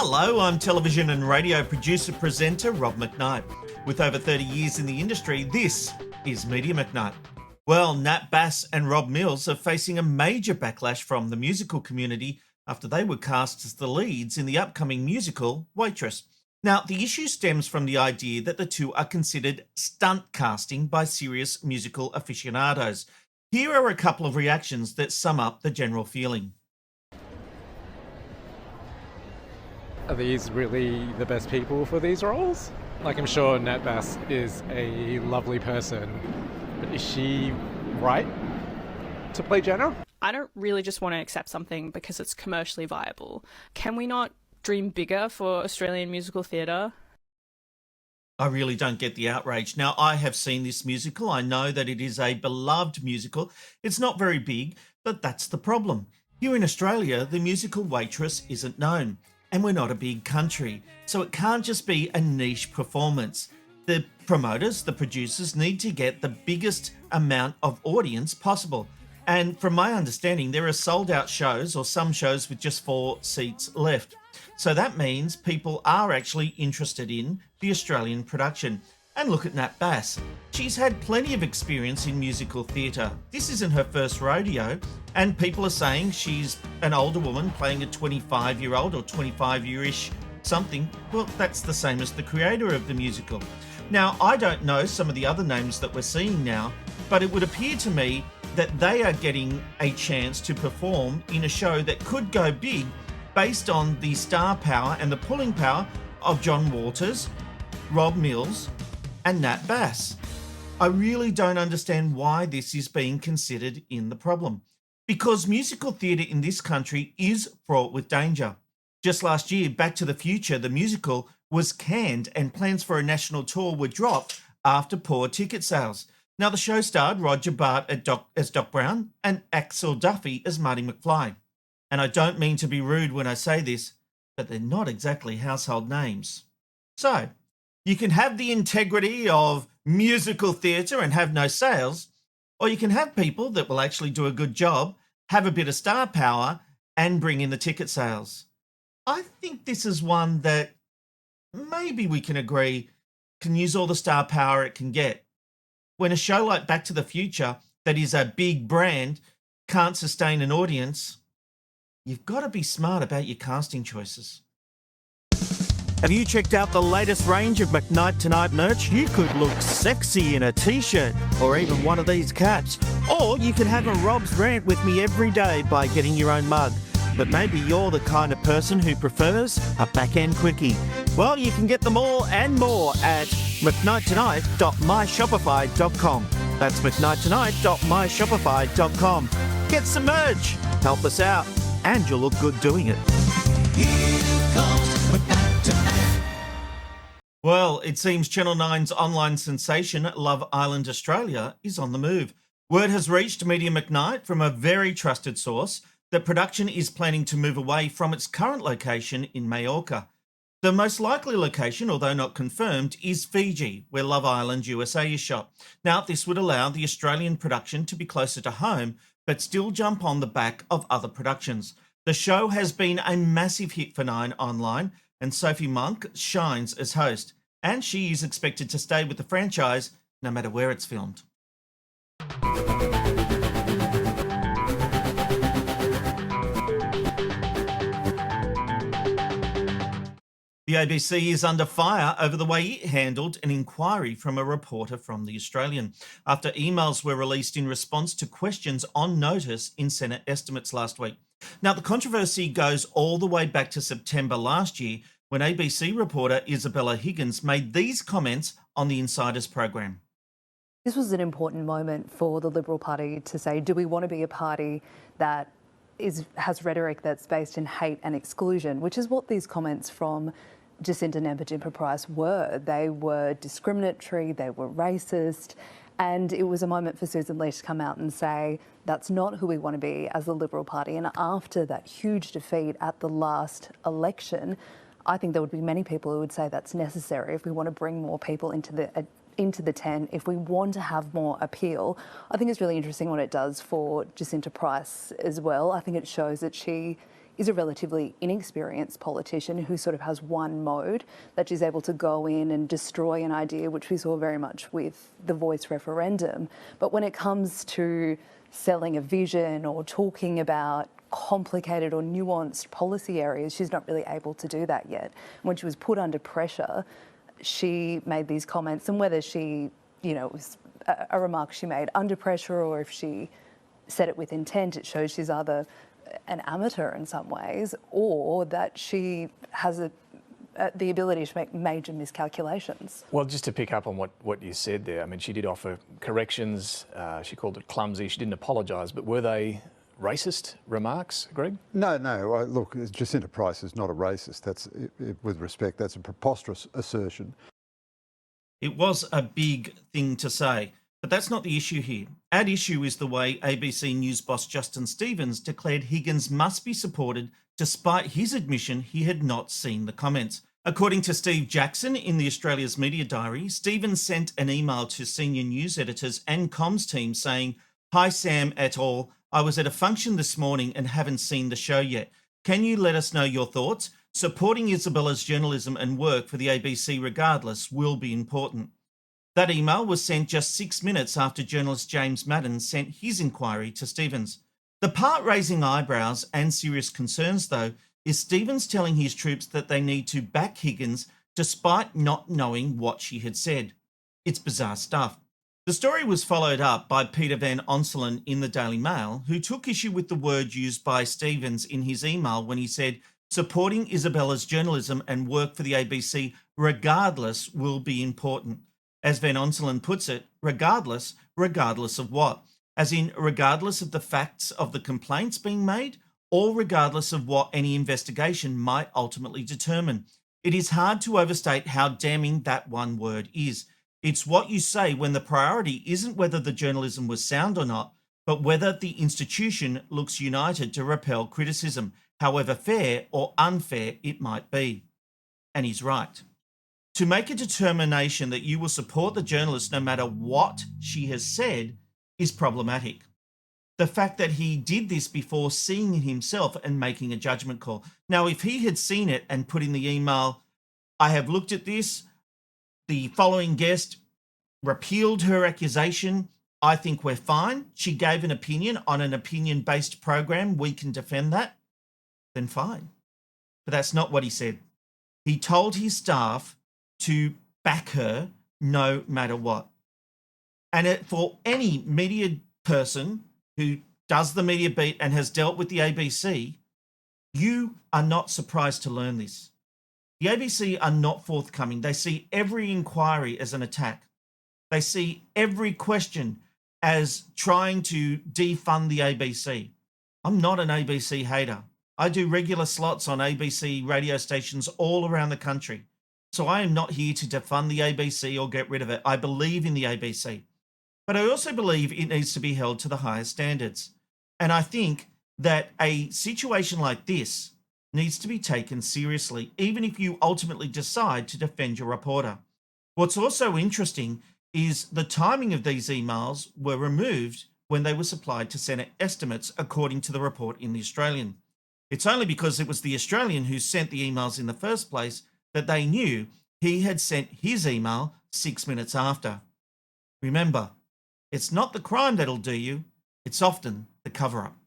Hello, I'm television and radio producer-presenter Rob McKnight. With over 30 years in the industry, this is Media McKnight. Well, Nat Bass and Rob Mills are facing a major backlash from the musical community after they were cast as the leads in the upcoming musical Waitress. Now, the issue stems from the idea that the two are considered stunt casting by serious musical aficionados. Here are a couple of reactions that sum up the general feeling. Are these really the best people for these roles? Like, I'm sure Nat Bass is a lovely person, but is she right to play Jenna? I don't really just want to accept something because it's commercially viable. Can we not dream bigger for Australian musical theatre? I really don't get the outrage. Now, I have seen this musical. I know that it is a beloved musical. It's not very big, but that's the problem. Here in Australia, the musical Waitress isn't known. And we're not a big country, so it can't just be a niche performance. The promoters, the producers, need to get the biggest amount of audience possible. And from my understanding, there are sold out shows or some shows with just 4 seats left. So that means people are actually interested in the Australian production. And look at Nat Bass. She's had plenty of experience in musical theatre. This isn't her first rodeo, and people are saying she's an older woman playing a 25-year-old or 25-year-ish something. Well, that's the same as the creator of the musical. Now, I don't know some of the other names that we're seeing now, but it would appear to me that they are getting a chance to perform in a show that could go big based on the star power and the pulling power of John Waters, Rob Mills, and Nat Bass. I really don't understand why this is being considered in the problem. Because musical theatre in this country is fraught with danger. Just last year, Back to the Future, the musical, was canned and plans for a national tour were dropped after poor ticket sales. Now, the show starred Roger Bart as Doc Brown and Axel Duffy as Marty McFly. And I don't mean to be rude when I say this, but they're not exactly household names. So, you can have the integrity of musical theatre and have no sales, or you can have people that will actually do a good job, have a bit of star power, and bring in the ticket sales. I think this is one that maybe we can agree can use all the star power it can get. When a show like Back to the Future, that is a big brand, can't sustain an audience, you've got to be smart about your casting choices. Have you checked out the latest range of McKnight Tonight merch? You could look sexy in a t-shirt or even one of these caps. Or you could have a Rob's Rant with me every day by getting your own mug. But maybe you're the kind of person who prefers a back-end quickie. Well, you can get them all and more at McKnightTonight.myshopify.com. That's McKnightTonight.myshopify.com. Get some merch, help us out, and you'll look good doing it. Here comes McKnight Tonight. Well, it seems Channel 9's online sensation Love Island Australia is on the move. Word has reached Media McKnight from a very trusted source that production is planning to move away from its current location in Mallorca. The most likely location, although not confirmed, is Fiji, where Love Island USA is shot. Now, this would allow the Australian production to be closer to home, but still jump on the back of other productions. The show has been a massive hit for Nine online, and Sophie Monk shines as host, and she is expected to stay with the franchise no matter where it's filmed. The ABC is under fire over the way it handled an inquiry from a reporter from The Australian after emails were released in response to questions on notice in Senate estimates last week. Now, the controversy goes all the way back to September last year when ABC reporter Isabella Higgins made these comments on the Insiders program. This was an important moment for the Liberal Party to say, do we want to be a party that has rhetoric that's based in hate and exclusion, which is what these comments from Jacinta Nampijinpa-Price were. They were discriminatory, they were racist, and it was a moment for Sussan Ley to come out and say, that's not who we want to be as the Liberal Party. And after that huge defeat at the last election, I think there would be many people who would say that's necessary if we want to bring more people into the tent, if we want to have more appeal. I think it's really interesting what it does for Jacinta Price as well. I think it shows that she is a relatively inexperienced politician who sort of has one mode that she's able to go in and destroy an idea, which we saw very much with the Voice referendum. But when it comes to selling a vision or talking about complicated or nuanced policy areas, she's not really able to do that yet. When she was put under pressure, she made these comments, and whether she, it was a remark she made under pressure or if she said it with intent, it shows she's either an amateur in some ways or that she has the ability to make major miscalculations. Well, just to pick up on what you said there, I mean, she did offer corrections. She called it clumsy. She didn't apologise, but were they racist remarks, Greg? No. Look, Jacinta Price is not a racist. That's, with respect, that's a preposterous assertion. It was a big thing to say, but that's not the issue here. At issue is the way ABC News boss Justin Stevens declared Higgins must be supported despite his admission he had not seen the comments. According to Steve Jackson in the Australia's Media Diary, Stevens sent an email to senior news editors and comms team saying, "Hi Sam et al. I was at a function this morning and haven't seen the show yet. Can you let us know your thoughts? Supporting Isabella's journalism and work for the ABC regardless will be important." That email was sent just 6 minutes after journalist James Madden sent his inquiry to Stevens. The part raising eyebrows and serious concerns, though, is Stevens telling his troops that they need to back Higgins despite not knowing what she had said. It's bizarre stuff. The story was followed up by Peter Van Onselen in the Daily Mail, who took issue with the word used by Stevens in his email when he said, "Supporting Isabella's journalism and work for the ABC regardless will be important." As Van Onselen puts it, regardless of what? As in, regardless of the facts of the complaints being made, or regardless of what any investigation might ultimately determine. It is hard to overstate how damning that one word is. It's what you say when the priority isn't whether the journalism was sound or not, but whether the institution looks united to repel criticism, however fair or unfair it might be. And he's right. To make a determination that you will support the journalist no matter what she has said is problematic. The fact that he did this before seeing it himself and making a judgment call. Now, if he had seen it and put in the email, "I have looked at this, the following guest repealed her accusation, I think we're fine. She gave an opinion on an opinion-based program, we can defend that," then fine. But that's not what he said. He told his staff to back her no matter what. And for any media person who does the media beat and has dealt with the ABC, you are not surprised to learn this. The ABC are not forthcoming. They see every inquiry as an attack. They see every question as trying to defund the ABC. I'm not an ABC hater. I do regular slots on ABC radio stations all around the country. So I am not here to defund the ABC or get rid of it. I believe in the ABC. But I also believe it needs to be held to the highest standards. And I think that a situation like this needs to be taken seriously, even if you ultimately decide to defend your reporter. What's also interesting is the timing of these emails were removed when they were supplied to Senate estimates, according to the report in The Australian. It's only because it was The Australian who sent the emails in the first place that they knew he had sent his email 6 minutes after. Remember, it's not the crime that'll do you, it's often the cover-up.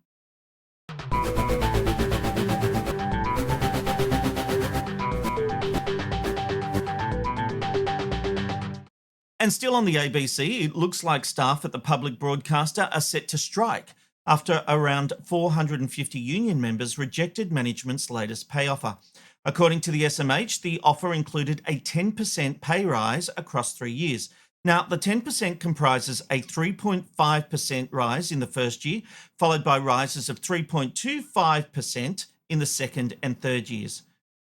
And still on the ABC, it looks like staff at the public broadcaster are set to strike after around 450 union members rejected management's latest pay offer. According to the SMH, the offer included a 10% pay rise across 3 years. Now, the 10% comprises a 3.5% rise in the first year, followed by rises of 3.25% in the second and third years.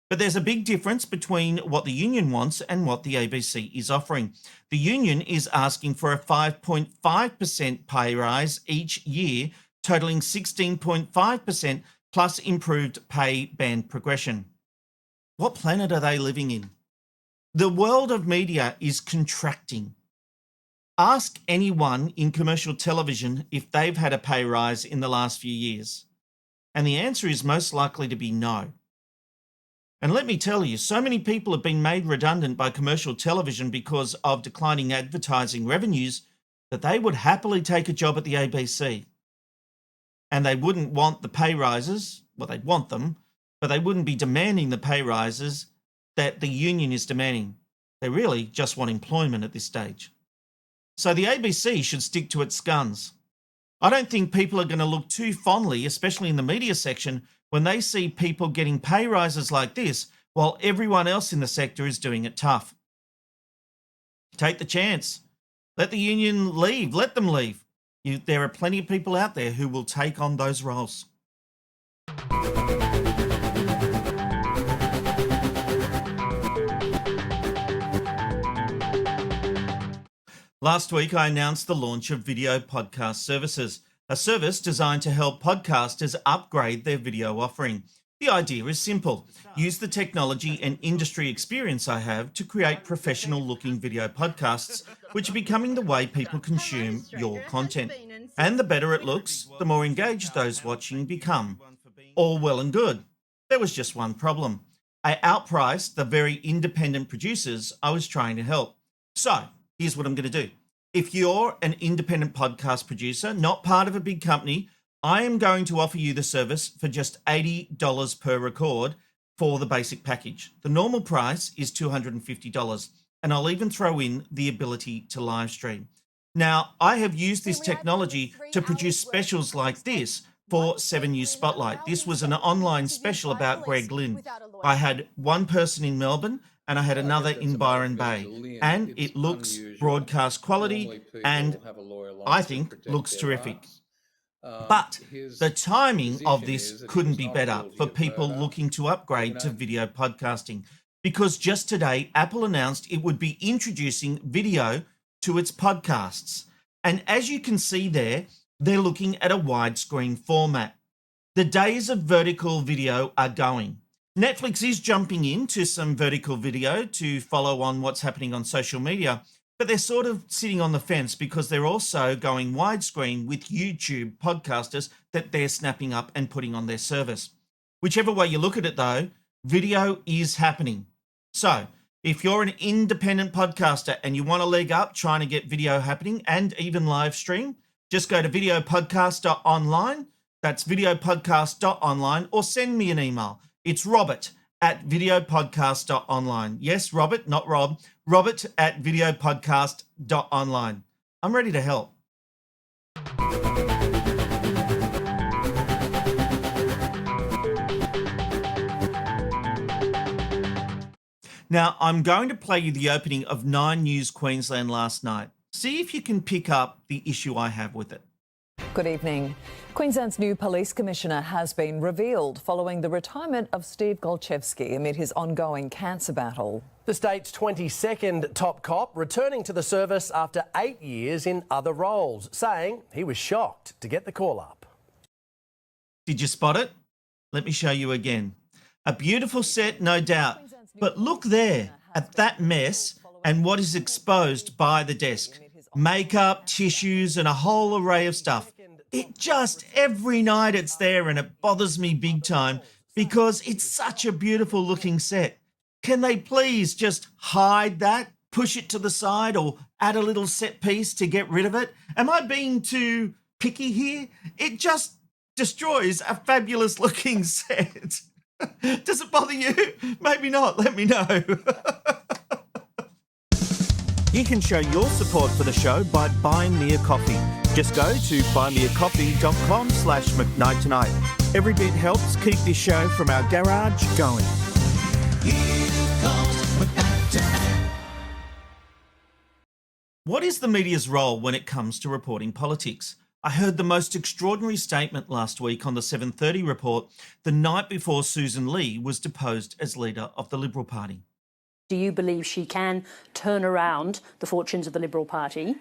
But there's a big difference between what the union wants and what the ABC is offering. The union is asking for a 5.5% pay rise each year, totaling 16.5% plus improved pay band progression. What planet are they living in? The world of media is contracting. Ask anyone in commercial television if they've had a pay rise in the last few years. And the answer is most likely to be no. And let me tell you, so many people have been made redundant by commercial television because of declining advertising revenues that they would happily take a job at the ABC. And they wouldn't want the pay rises, well, they'd want them, but they wouldn't be demanding the pay rises that the union is demanding. They really just want employment at this stage. So the ABC should stick to its guns. I don't think people are going to look too fondly, especially in the media section, when they see people getting pay rises like this while everyone else in the sector is doing it tough. Take the chance. Let the union leave. Let them leave. There are plenty of people out there who will take on those roles. Last week, I announced the launch of Video Podcast Services, a service designed to help podcasters upgrade their video offering. The idea is simple. Use the technology and industry experience I have to create professional-looking video podcasts, which are becoming the way people consume your content. And the better it looks, the more engaged those watching become. All well and good. There was just one problem. I outpriced the very independent producers I was trying to help. So, here's what I'm going to do. If you're an independent podcast producer, not part of a big company, I am going to offer you the service for just $80 per record for the basic package. The normal price is $250, and I'll even throw in the ability to live stream. Now, I have used this technology to produce specials like this for 7 News Spotlight. This was an online special about Greg Lynn. I had one person in Melbourne and I had another in Byron Bay, and it looks broadcast quality and I think looks terrific. But the timing of this couldn't be better for people looking to upgrade to video podcasting, because just today Apple announced it would be introducing video to its podcasts. And as you can see there, they're looking at a widescreen format. The days of vertical video are going. Netflix is jumping into some vertical video to follow on what's happening on social media, but they're sort of sitting on the fence because they're also going widescreen with YouTube podcasters that they're snapping up and putting on their service. Whichever way you look at it though, video is happening. So if you're an independent podcaster and you want a leg up trying to get video happening and even live stream, just go to videopodcast.online. That's videopodcast.online, or send me an email. It's robert@videopodcast.online. Yes, Robert, not Rob. Robert@videopodcast.online. I'm ready to help. Now, I'm going to play you the opening of 9 News Queensland last night. See if you can pick up the issue I have with it. Good evening. Queensland's new police commissioner has been revealed following the retirement of Steve Golchevsky amid his ongoing cancer battle. The state's 22nd top cop returning to the service after 8 years in other roles, saying he was shocked to get the call up. Did you spot it? Let me show you again. A beautiful set, no doubt. But look there at that mess and what is exposed by the desk. Makeup, tissues, and a whole array of stuff. It just, every night it's there, and it bothers me big time because it's such a beautiful looking set. Can they please just hide that, push it to the side, or add a little set piece to get rid of it? Am I being too picky here? It just destroys a fabulous looking set. Does it bother you? Maybe not. Let me know. You can show your support for the show by buying me a coffee. Just go to buymeacoffee.com/McKnight Tonight. Every bit helps keep this show from our garage going. What is the media's role when it comes to reporting politics? I heard the most extraordinary statement last week on the 7:30 report, the night before Sussan Ley was deposed as leader of the Liberal Party. Do you believe she can turn around the fortunes of the Liberal Party?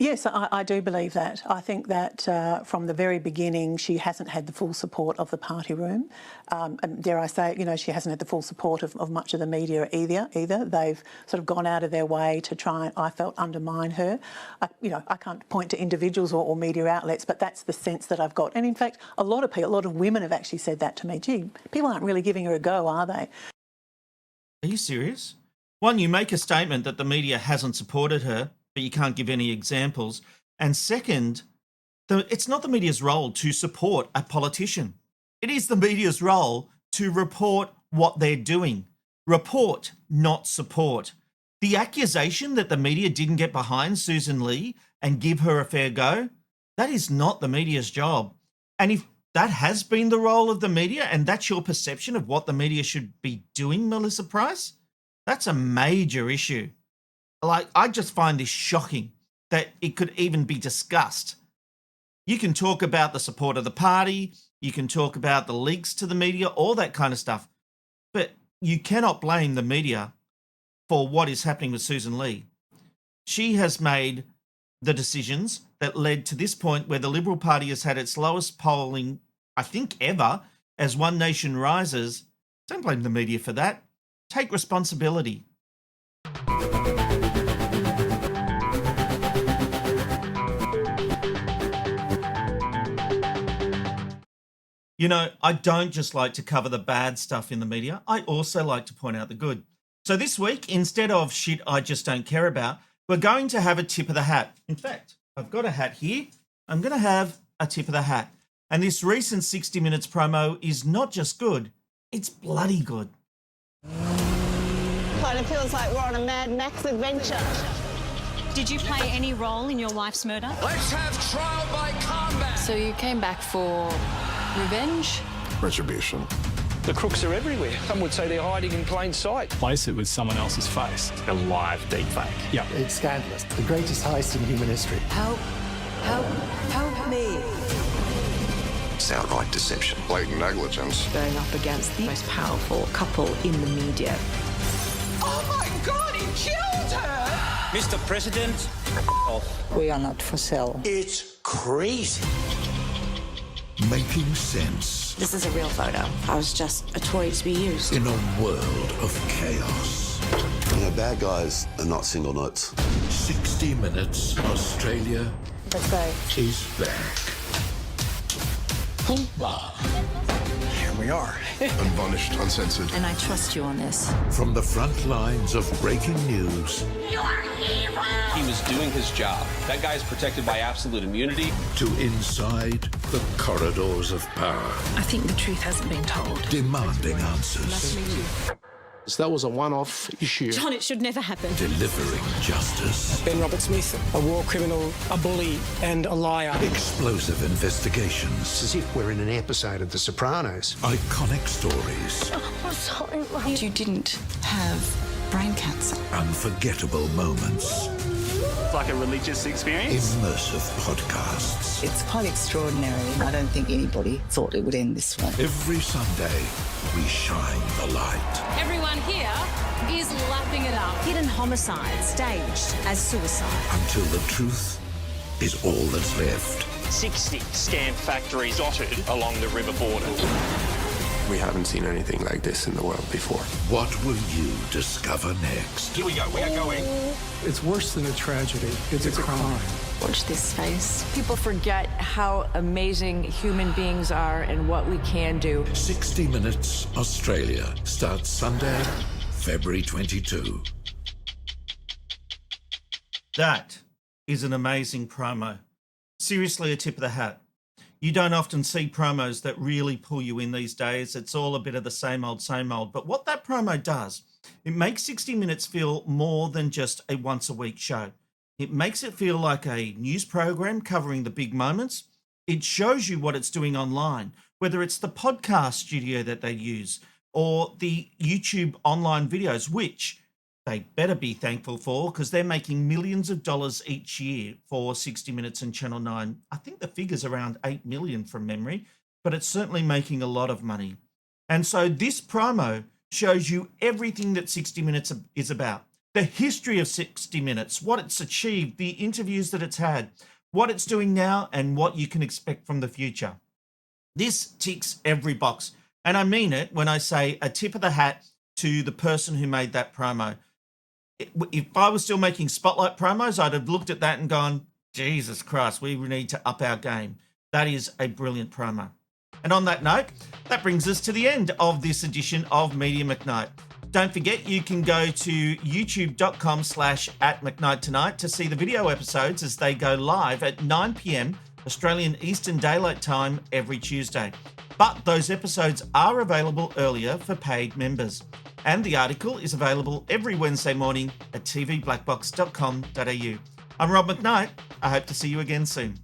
Yes, I do believe that. I think that from the very beginning, she hasn't had the full support of the party room. And dare I say, she hasn't had the full support of much of the media either. They've sort of gone out of their way to try and, I felt, undermine her. I can't point to individuals or media outlets, but that's the sense that I've got. And in fact, a lot of women have actually said that to me. Gee, people aren't really giving her a go, are they? Are you serious? One, you make a statement that the media hasn't supported her, but you can't give any examples. And second, it's not the media's role to support a politician. It is the media's role to report what they're doing. Report, not support. The accusation that the media didn't get behind Sussan Ley and give her a fair go, that is not the media's job. And if that has been the role of the media and that's your perception of what the media should be doing, Melissa Price, that's a major issue. I just find this shocking that it could even be discussed. You can talk about the support of the party, you can talk about the links to the media, all that kind of stuff, but you cannot blame the media for what is happening with Sussan Ley. She has made the decisions that led to this point where the Liberal Party has had its lowest polling, I think, ever, as One Nation rises. Don't blame the media for that. Take responsibility. I don't just like to cover the bad stuff in the media. I also like to point out the good. So this week, instead of shit I just don't care about, we're going to have a tip of the hat. In fact, I've got a hat here. I'm going to have a tip of the hat. And this recent 60 Minutes promo is not just good, it's bloody good. Kind of feels like we're on a Mad Max adventure. Did you play any role in your wife's murder? Let's have trial by combat. So you came back for revenge? Retribution. The crooks are everywhere. Some would say they're hiding in plain sight. Place it with someone else's face. A live deepfake. Yeah. It's scandalous. The greatest heist in human history. Help me. Outright deception. Blatant negligence. Going up against the most powerful couple in the media. Oh my God, he killed her! Mr. President, off. We are not for sale. It's crazy. Making sense This is a real photo. I was just a toy to be used. in a world of chaos. Bad guys are not single nuts. 60 Minutes Australia Let's go. is back. Here we are. Unvarnished, uncensored. And I trust you on this. From the front lines of breaking news He was doing his job. That guy's protected by absolute immunity. to inside the corridors of power, I think the truth hasn't been told. demanding answers, That was a one-off issue. John, it should never happen. delivering justice, Ben Robert Smith, a war criminal, a bully, and a liar. explosive investigations, It's as if we're in an episode of The Sopranos. iconic stories, I'm sorry. You didn't have brain cancer. unforgettable moments, It's like a religious experience. immersive podcasts. It's quite extraordinary. I don't think anybody thought it would end this way. Every Sunday, we shine the light. Everyone here is lapping it up. Hidden homicide staged as suicide. Until the truth is all that's left. 60 scam factories dotted along the river border. We haven't seen anything like this in the world before. What will you discover next? Here we go. We are going. It's worse than a tragedy. It's a crime. Watch this face. People forget how amazing human beings are and what we can do. 60 Minutes Australia starts Sunday, February 22. That is an amazing promo. Seriously, a tip of the hat. You don't often see promos that really pull you in these days. It's all a bit of the same old, same old. But what that promo does, it makes 60 Minutes feel more than just a once-a-week show. It makes it feel like a news program covering the big moments. It shows you what it's doing online, whether it's the podcast studio that they use or the YouTube online videos, which they better be thankful for because they're making millions of dollars each year for 60 Minutes and Channel 9. I think the figure's around 8 million from memory, but it's certainly making a lot of money. And so this promo shows you everything that 60 Minutes is about. the history of 60 Minutes, what it's achieved, the interviews that it's had, what it's doing now, and what you can expect from the future. This ticks every box. And I mean it when I say a tip of the hat to the person who made that promo. If I was still making Spotlight promos, I'd have looked at that and gone, Jesus Christ, we need to up our game. That is a brilliant promo. And on that note, that brings us to the end of this edition of Media McKnight. Don't forget, you can go to youtube.com/@McKnight Tonight to see the video episodes as they go live at 9 p.m. Australian Eastern Daylight Time every Tuesday. But those episodes are available earlier for paid members. And the article is available every Wednesday morning at tvblackbox.com.au. I'm Rob McKnight. I hope to see you again soon.